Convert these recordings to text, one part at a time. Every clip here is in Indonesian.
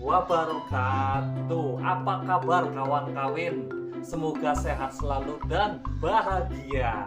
wabarakatuh. Apa kabar kawan kawin? Semoga sehat selalu dan bahagia.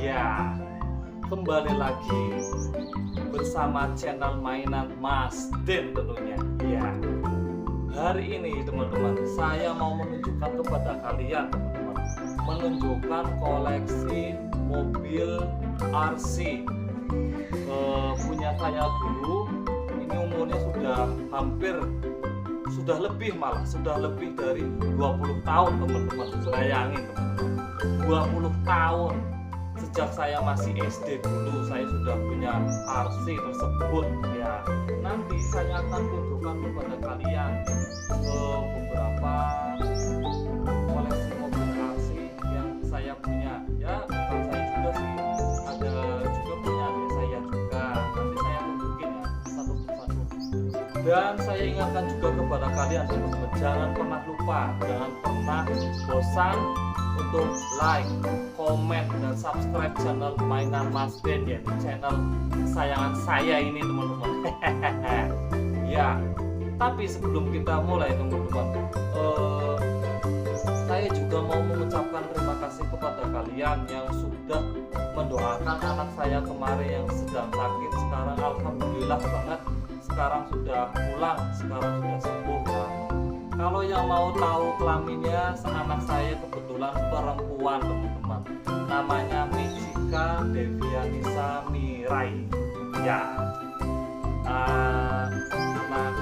Ya, kembali lagi bersama channel mainan Mas Den tentunya. Ya, hari ini teman-teman saya mau menunjukkan kepada kalian teman-teman, menunjukkan koleksi mobil RC punya saya dulu. Ini umurnya sudah lebih dari 20 tahun teman-teman. Bayangin teman-teman, 20 tahun. Sejak saya masih SD dulu saya sudah punya RC tersebut. Ya, nanti saya akan tunjukkan kepada kalian beberapa koleksi mobil RC yang saya punya. Ya, bukan saya juga sih, ada juga punya adik saya juga. Nanti saya tunjukin ya satu persatu. Dan saya ingatkan juga kepada kalian teman-teman, jangan pernah lupa, jangan pernah bosan untuk like, komen, dan subscribe channel mainan Mas Den, ya, channel kesayangan saya ini teman-teman. Ya, tapi sebelum kita mulai teman-teman, saya juga mau mengucapkan terima kasih kepada kalian yang sudah mendoakan anak saya kemarin yang sedang sakit. Sekarang alhamdulillah banget, sekarang sudah pulang, sekarang sudah sembuh ya. Kalau yang mau tahu kelaminnya, anak saya kebetulan perempuan teman-teman, namanya Mijika Devianisa Mirai. Ya, anak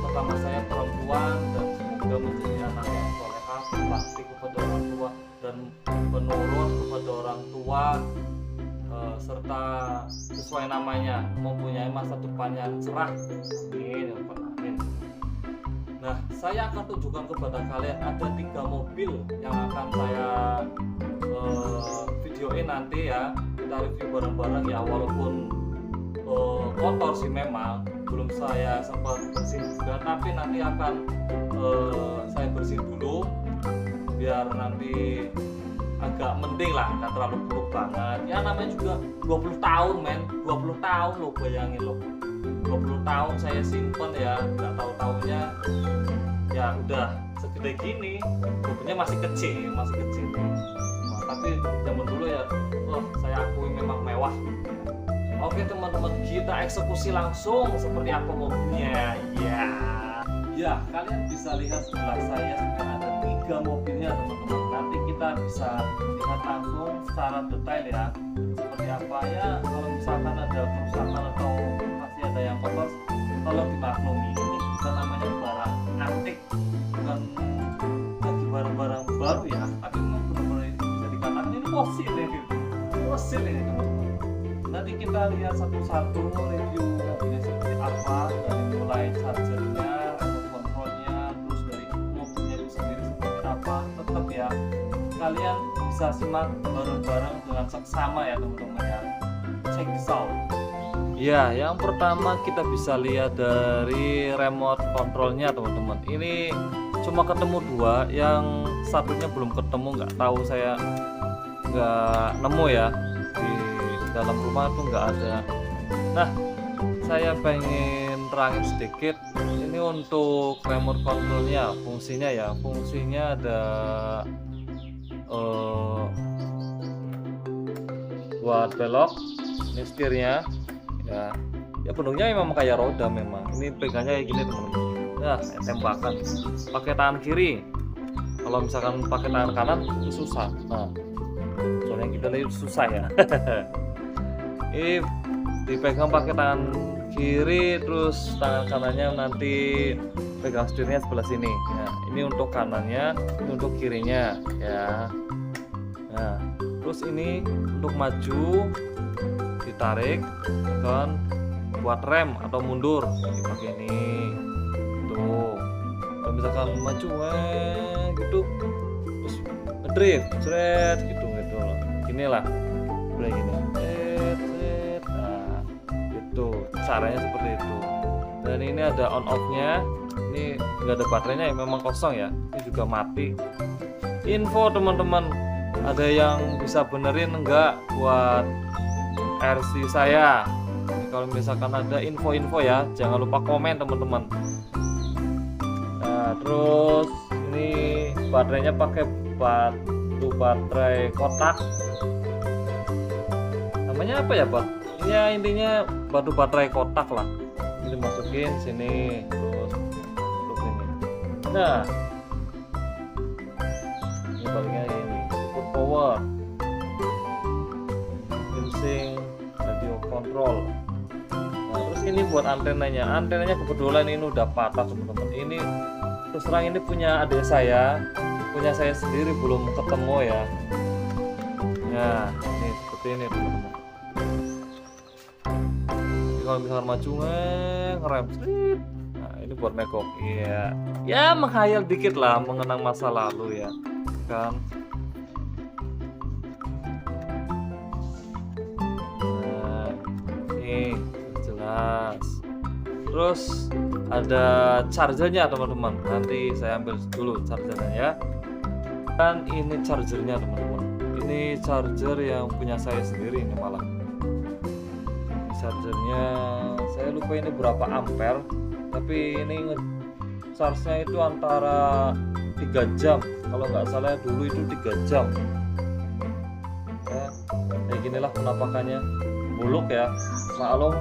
pertama saya perempuan, dan semoga menjadi anak yang solehah, berbakti kepada orang tua dan penurut kepada orang tua, serta sesuai namanya mempunyai masa depan yang cerah. Amin. Amin. Nah, saya akan tunjukkan kepada kalian ada 3 mobil yang akan saya videoin nanti ya. Kita review bareng-bareng ya, walaupun kotor sih memang, belum saya sempat bersihin juga, tapi nanti akan saya bersihin dulu biar nanti agak mending lah, nggak terlalu buruk banget ya. Namanya juga 20 tahun men, 20 tahun lo, bayangin lo, 20 tahun saya simpen ya, nggak tahu-taunya ya udah segede gini. Mobilnya masih kecil nah, tapi zaman dulu ya, saya akui memang mewah. Oke teman-teman, kita eksekusi langsung seperti apa mobilnya. Ya, kalian bisa lihat sebelah saya sudah ada 3 mobilnya teman-teman. Nanti kita bisa lihat langsung secara detail ya, seperti apa ya. Kalau misalkan ada kerusakan atau masih ada yang kotor, tolong dimaklumi. Ini juga namanya barang antik, bukan lagi barang-barang baru ya, tapi memang benar-benar bisa dikatakan ini fosil ini teman-teman. Nanti kita lihat satu-satu review mobilnya seperti apa, dari mulai chargernya, remote controlnya, terus dari mobilnya itu sendiri seperti apa. Tetap ya, kalian bisa simak bareng-bareng dengan seksama ya teman-teman ya. Check this out. Ya, yang pertama kita bisa lihat dari remote controlnya teman-teman. Ini cuma ketemu 2, yang satunya belum ketemu, nggak tahu, saya nggak nemu ya, di dalam rumah tuh nggak ada. Nah, saya pengen terangin sedikit. Ini untuk remote controlnya, fungsinya ada buat belok, ini setirnya ya bentuknya memang kayak roda memang. Ini pegangnya kayak gini teman-teman. Nah, tembakan pakai tangan kiri. Kalau misalkan pakai tangan kanan itu susah. Nah, soalnya kita lihat susah ya. Ini dipegang pakai tangan kiri, terus tangan kanannya nanti pegang setirnya sebelah sini. Nah, ini untuk kanannya, ini untuk kirinya ya. Nah, terus ini untuk maju ditarik, dan buat rem atau mundur dipakai ini. Tuh, kalau misalkan maju gitu, terus ngedrift, seret gitu loh. Inilah udah gini. Nah, itu caranya seperti itu. Dan ini ada on off-nya. Ini nggak ada baterainya ya, memang kosong ya. Ini juga mati. Info teman-teman, ada yang bisa benerin enggak buat RC saya? Ini kalau misalkan ada info-info ya, jangan lupa komen teman-teman. Terus ini baterainya pakai batu baterai kotak. Namanya apa ya, Pak? Ya intinya batu baterai kotak lah. Ini masukin sini, terus tutup ini. Nah, ini baliknya ini support power, insync radio control. Nah, terus ini buat antenanya. Antenanya kebetulan ini udah patah teman-teman. Ini terus terang ini punya adik saya, punya saya sendiri belum ketemu ya. Nah, ini seperti ini teman-teman. Kalau misalkan maju ngerem slip. Nah, ini buat megok. Iya. Ya menghayal dikit lah, mengenang masa lalu ya. Kan. Nah, ini jelas. Terus ada chargernya teman-teman. Nanti saya ambil dulu chargernya ya. Dan ini chargernya teman-teman. Ini charger yang punya saya sendiri ini malah. Chargernya saya lupa ini berapa ampere, tapi ini charge-nya itu antara 3 jam kalau nggak salah dulu itu 3 jam ya. Kayak ginilah penampakannya, buluk ya, maklum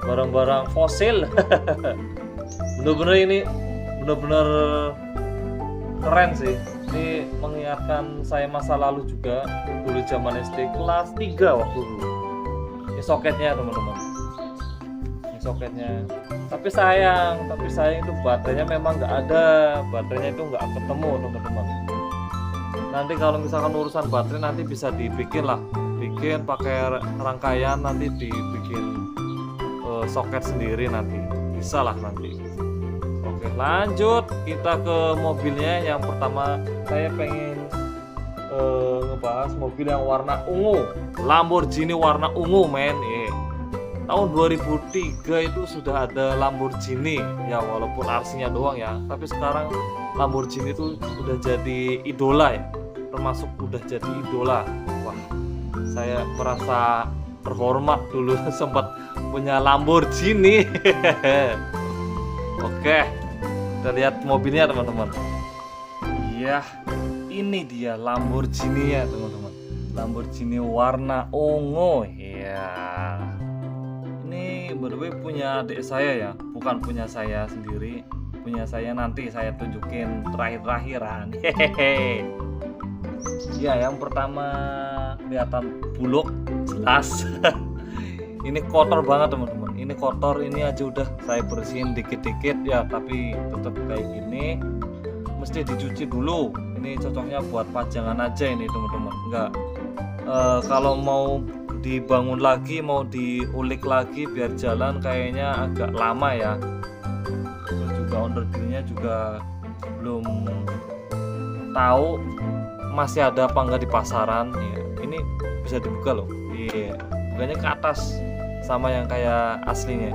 barang-barang fosil. Bener-bener ini bener-bener keren sih. Ini mengingatkan saya masa lalu juga, dulu zaman SD kelas 3 waktu dulu. Ini soketnya teman-teman, ini soketnya. Tapi sayang itu baterainya memang nggak ada, baterainya itu nggak ketemu teman-teman. Nanti kalau misalkan urusan baterai nanti bisa dibikin lah, bikin pakai rangkaian, nanti dibikin soket sendiri nanti, bisa lah nanti. Oke, lanjut kita ke mobilnya. Yang pertama saya pengen ngebahas mobil yang warna ungu, Lamborghini warna ungu men. Tahun 2003 itu sudah ada Lamborghini ya, walaupun RC-nya doang ya, tapi sekarang Lamborghini itu udah jadi idola ya, termasuk udah jadi idola. Wah, saya merasa terhormat dulu sempat punya Lamborghini. Oke, kita lihat mobilnya teman-teman. Iya, ini dia Lamborghini ya teman-teman, Lamborghini warna ungu ya. Ini by the way punya adik saya ya, bukan punya saya sendiri, punya saya nanti saya tunjukin terakhir-terakhiran. Hehehe. Ya, yang pertama kelihatan buluk jelas. Ini kotor banget teman-teman, ini kotor, ini aja udah saya bersihin dikit-dikit ya, tapi tetap kayak gini, mesti dicuci dulu. Ini cocoknya buat pajangan aja ini teman-teman, enggak kalau mau dibangun lagi, mau diulik lagi biar jalan kayaknya agak lama ya. Terus juga underdealnya juga belum tahu masih ada apa enggak di pasaran ya. Ini bisa dibuka loh, iya, bukanya ke atas sama yang kayak aslinya.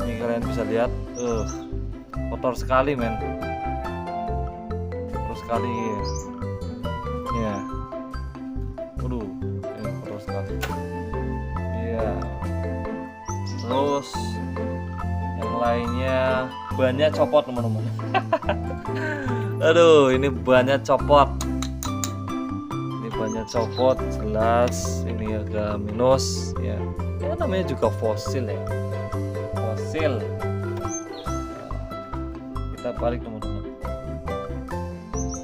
Ini kalian bisa lihat, kotor sekali men, kotor sekali ya. Waduh, ini kotor sekali ya. Terus yang lainnya bannya copot teman-teman. Aduh, ini bannya copot, banyak copot jelas. Ini agak minus ya, ya namanya juga fosil ya, fosil. Kita balik teman-teman.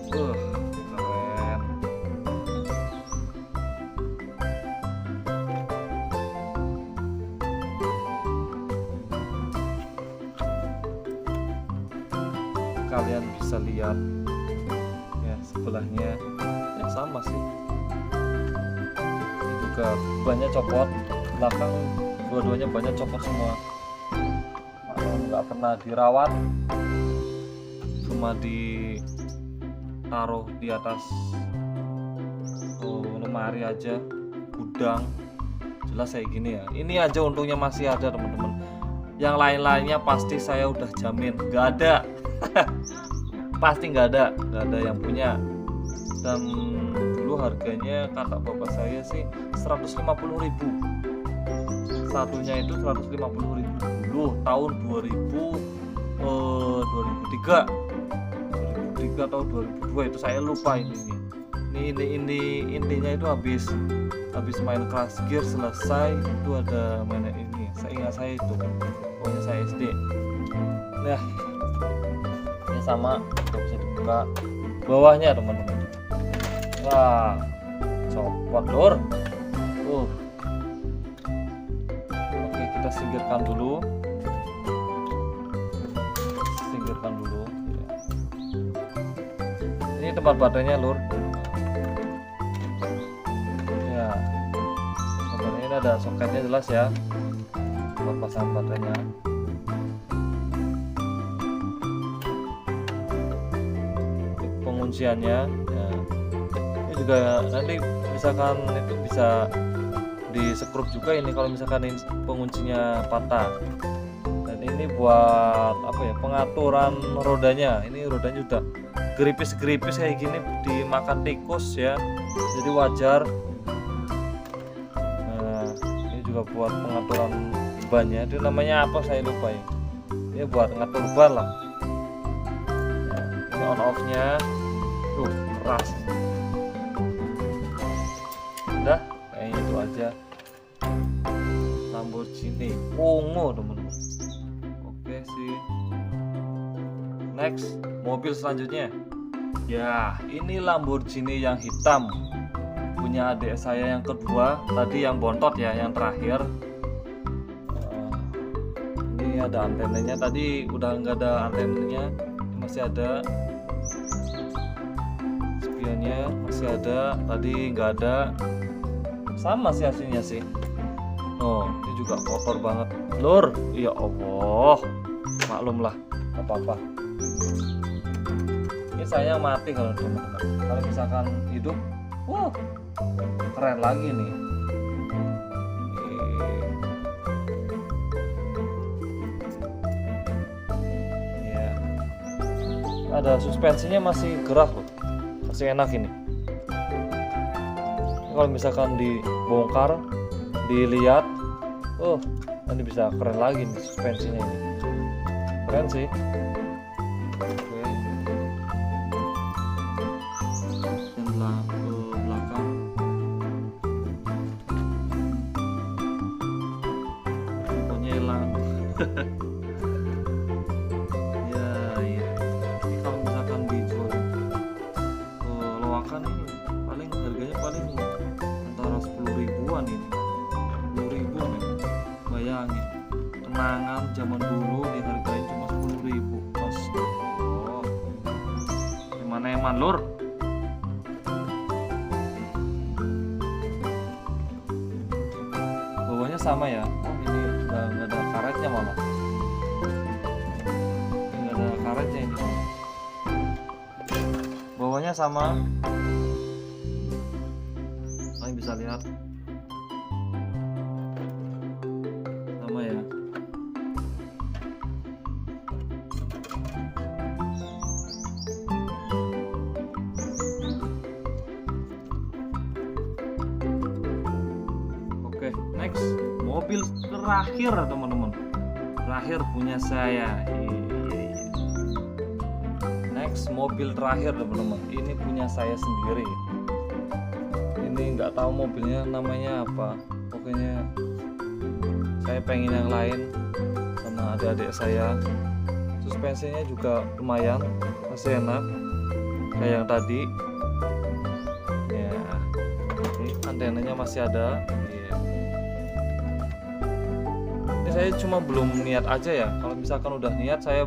Keren. Kalian bisa lihat ya sebelahnya ya sama sih, juga banyak copot, belakang dua-duanya banyak copot semua. Nggak pernah dirawat, cuma ditaruh di atas lemari aja, gudang jelas kayak gini ya. Ini aja untungnya masih ada teman-teman, yang lain-lainnya pasti saya udah jamin nggak ada. Pasti nggak ada yang punya. Dan dulu harganya kata bapak saya sih 150.000, satunya itu 150.000 dulu tahun 2003 2003 atau 2002 itu saya lupa ini intinya itu habis main Crash Gear selesai itu ada mainan ini, saya ingat saya itu pokoknya saya SD. Nah ini sama bisa dibuka bawahnya teman-teman. Wah copot lur. Oke kita singkirkan dulu ya. Ini tempat baterainya lur ya, sebenarnya ini ada soketnya jelas ya buat pasang baterainya. Ini pengunciannya ya. Ini juga nanti misalkan itu bisa di sekrup juga ini kalau misalkan ini penguncinya patah. Dan ini buat apa ya, pengaturan rodanya. Ini rodanya udah geripis-geripis kayak gini dimakan tikus ya, jadi wajar. Nah ini juga buat pengaturan bannya, itu namanya apa saya lupa ya, ini buat ngatur ban lah. Nah, ini on off nya keras. Udah kayaknya itu aja Lamborghini ungu teman-teman. Oke sih, next mobil selanjutnya ya, ini Lamborghini yang hitam punya adik saya yang kedua, tadi yang bontot ya, yang terakhir. Ini ada antenanya, tadi udah nggak ada antenanya, masih ada. Spionnya masih ada, tadi nggak ada. Sama sih hasilnya sih. Oh ini juga kotor banget lur, ya Allah, maklum lah, apa-apa. Ini saya mati kalau teman-teman, kalau misalkan hidup keren lagi nih. Ya ada suspensinya masih gerak loh, masih enak ini. Kalau misalkan dibongkar dilihat, nanti bisa keren lagi nih suspensinya ini, keren sih. Oke, setelah ke belakang pokoknya hilang. ya ini kalau misalkan dijual ke loakan ini paling harganya paling antara 10 ribuan ini, 10 ribu nih. Bayangin, kenangan zaman dulu dihargain cuma 10 ribu. Eman-eman lur. Bawahnya sama ya. Ini udah nggak ada karetnya malah. Ini nggak ada karetnya ini. Bawahnya sama. Kalian bisa lihat. Sama ya. Oke, next mobil terakhir teman-teman, terakhir punya saya. Next mobil terakhir teman-teman, ini punya saya sendiri. Ini nggak tahu mobilnya namanya apa, pokoknya saya pengen yang lain sama adik-adik saya. Suspensinya juga lumayan, masih enak kayak yang tadi ya. Ini antenanya masih ada ya. Ini saya cuma belum niat aja ya, kalau misalkan udah niat saya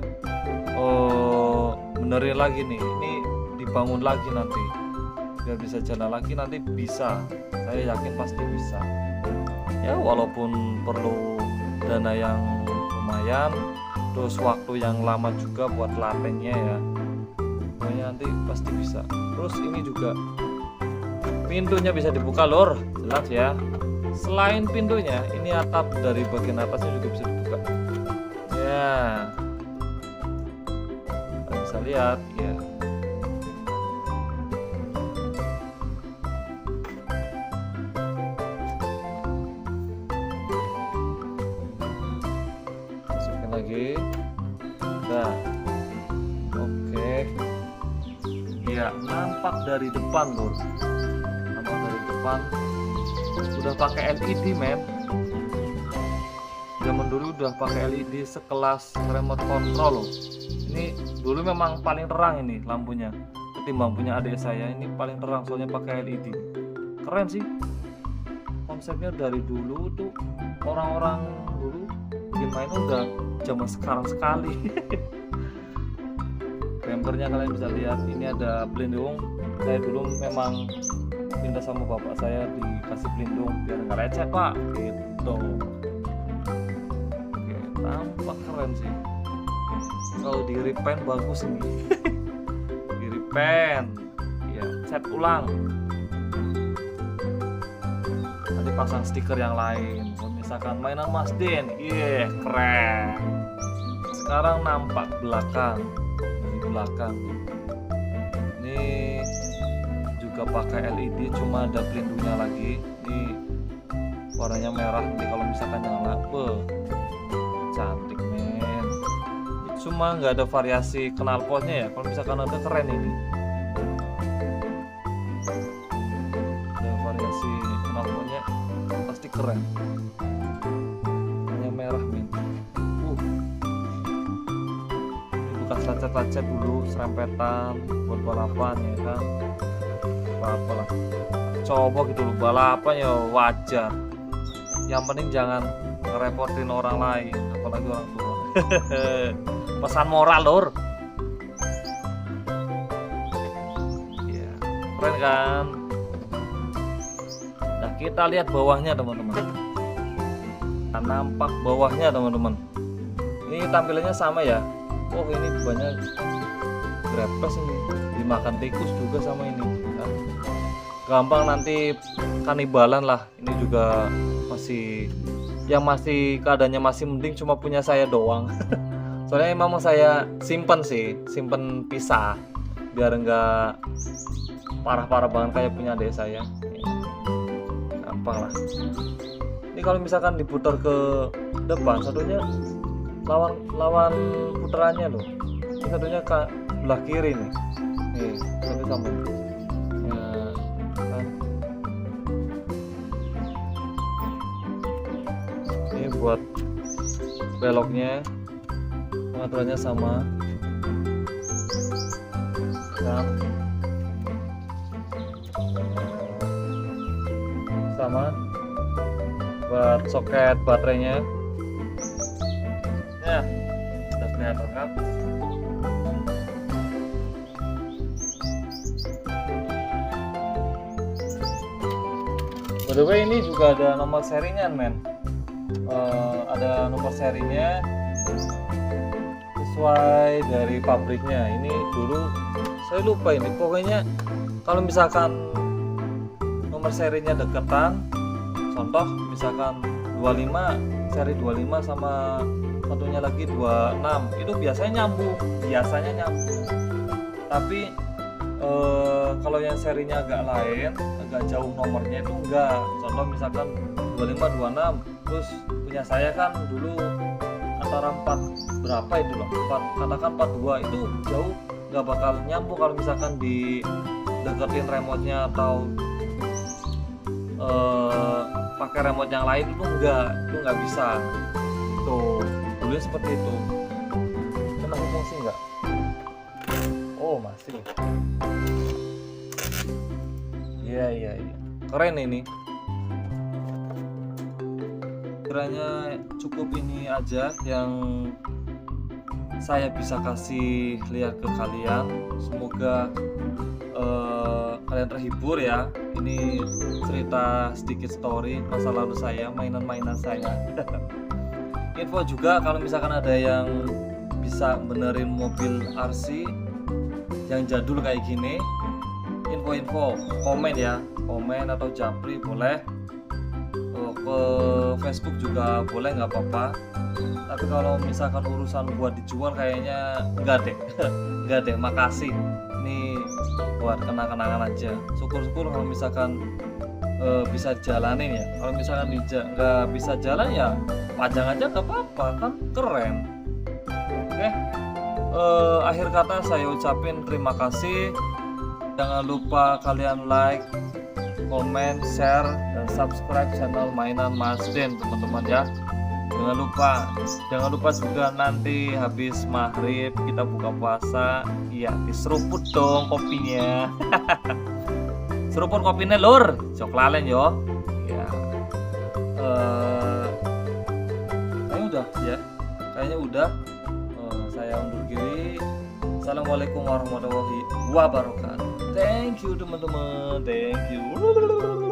benerin lagi nih, ini dibangun lagi nanti biar bisa jalan lagi, nanti bisa, saya yakin pasti bisa ya, walaupun perlu dana yang lumayan, terus waktu yang lama juga buat latihnya ya, pokoknya nanti pasti bisa. Terus ini juga pintunya bisa dibuka lor, jelas ya. Selain pintunya, ini atap dari bagian atasnya juga bisa dibuka ya, kalian bisa lihat ya. Masukin lagi, nah oke, ya nampak dari depan lur, nampak dari depan udah pakai LED men. Zaman dulu udah pakai LED sekelas remote control loh. Ini dulu memang paling terang ini lampunya ketimbang punya adik saya. Ini paling terang soalnya pakai LED. Keren sih konsepnya. Dari dulu tuh orang-orang dulu bikin mainan udah zaman sekarang sekali. Bempernya kalian bisa lihat, ini ada pelindung. Saya dulu memang minta sama bapak saya dikasih pelindung biar nggak lecet pak gitu. Oke, tampak keren sih. Kalau di repaint bagus ini. Di repaint ya, set ulang, nanti pasang stiker yang lain. Misalkan mainan Mas Din, keren. Sekarang nampak belakang, dari belakang ini juga pakai LED, cuma ada pelindungnya lagi. Ini warnanya merah, nanti kalau misalkan nyala, cantik men. Cuma nggak ada variasi knalpotnya ya. Kalau misalkan ada, keren ini. Ada variasi knalpotnya, pasti keren. Warnanya merah men. Ini bekas lecet-lecet dulu, serempetan buat balapan ya kan. Apa lah, coba gitu loh, balapan ya wajar. Yang penting jangan ngerepotin orang lain, apalagi orang tua. Pesan moral lur. Ya, keren kan. Nah, kita lihat bawahnya teman-teman. Nah, nampak bawahnya teman-teman. Ini tampilannya sama ya. Oh, ini banyak grepes ini, dimakan tikus juga sama ini kan. Gampang nanti kanibalan lah. Ini juga masih keadaannya masih mending, cuma punya saya doang. Soalnya memang saya simpen pisah biar enggak parah-parah banget kayak punya adik saya. Gampang lah. Ini kalau misalkan diputar ke depan, satunya lawan putarannya loh. Ini satunya ke belah kiri nih. Nih, satu sama. Ya, kan. Ini buat beloknya, pengaturannya sama kan, sama buat soket baterainya ya, udah kelihatan kan. By the way, ini juga ada nomor serinya men. Ada nomor serinya sesuai dari pabriknya. Ini dulu saya lupa ini, pokoknya kalau misalkan nomor serinya deketan, contoh misalkan 25, seri 25 sama satunya lagi 26, itu biasanya nyambung. Tapi kalau yang serinya agak lain, agak jauh nomornya itu enggak. Contoh misalkan 25 26, terus punya saya kan dulu antara 4 berapa itu loh, 4, katakan 42, itu jauh, nggak bakal nyambung kalau misalkan di deketin remote-nya atau pakai remote yang lain. Itu nggak bisa. Tuh dulu seperti itu. Itu masih fungsi nggak? Oh masih. Iya. Keren ini. Kiranya cukup ini aja yang saya bisa kasih lihat ke kalian. Semoga kalian terhibur ya. Ini cerita sedikit story masa lalu saya, mainan-mainan saya. Info juga kalau misalkan ada yang bisa benerin mobil RC yang jadul kayak gini, info komen ya, komen atau japri boleh, ke Facebook juga boleh, nggak apa-apa. Tapi kalau misalkan urusan buat dijual kayaknya enggak deh, makasih. Ini buat kenang-kenangan aja. Syukur-syukur kalau misalkan bisa jalanin ya. Kalau misalkan nggak bisa jalan ya pajang aja nggak apa-apa, kan keren. Oke, akhir kata saya ucapin terima kasih. Jangan lupa kalian like, comment, share, dan subscribe channel Mainan Mas Den, teman-teman ya. Jangan lupa juga nanti habis maghrib kita buka puasa, iya diseruput dong kopinya. Seruput kopinya lur, coklalen yo. Ya. Kayaknya udah. Saya undur diri. Assalamualaikum warahmatullahi wabarakatuh. Thank you teman-teman. Thank you.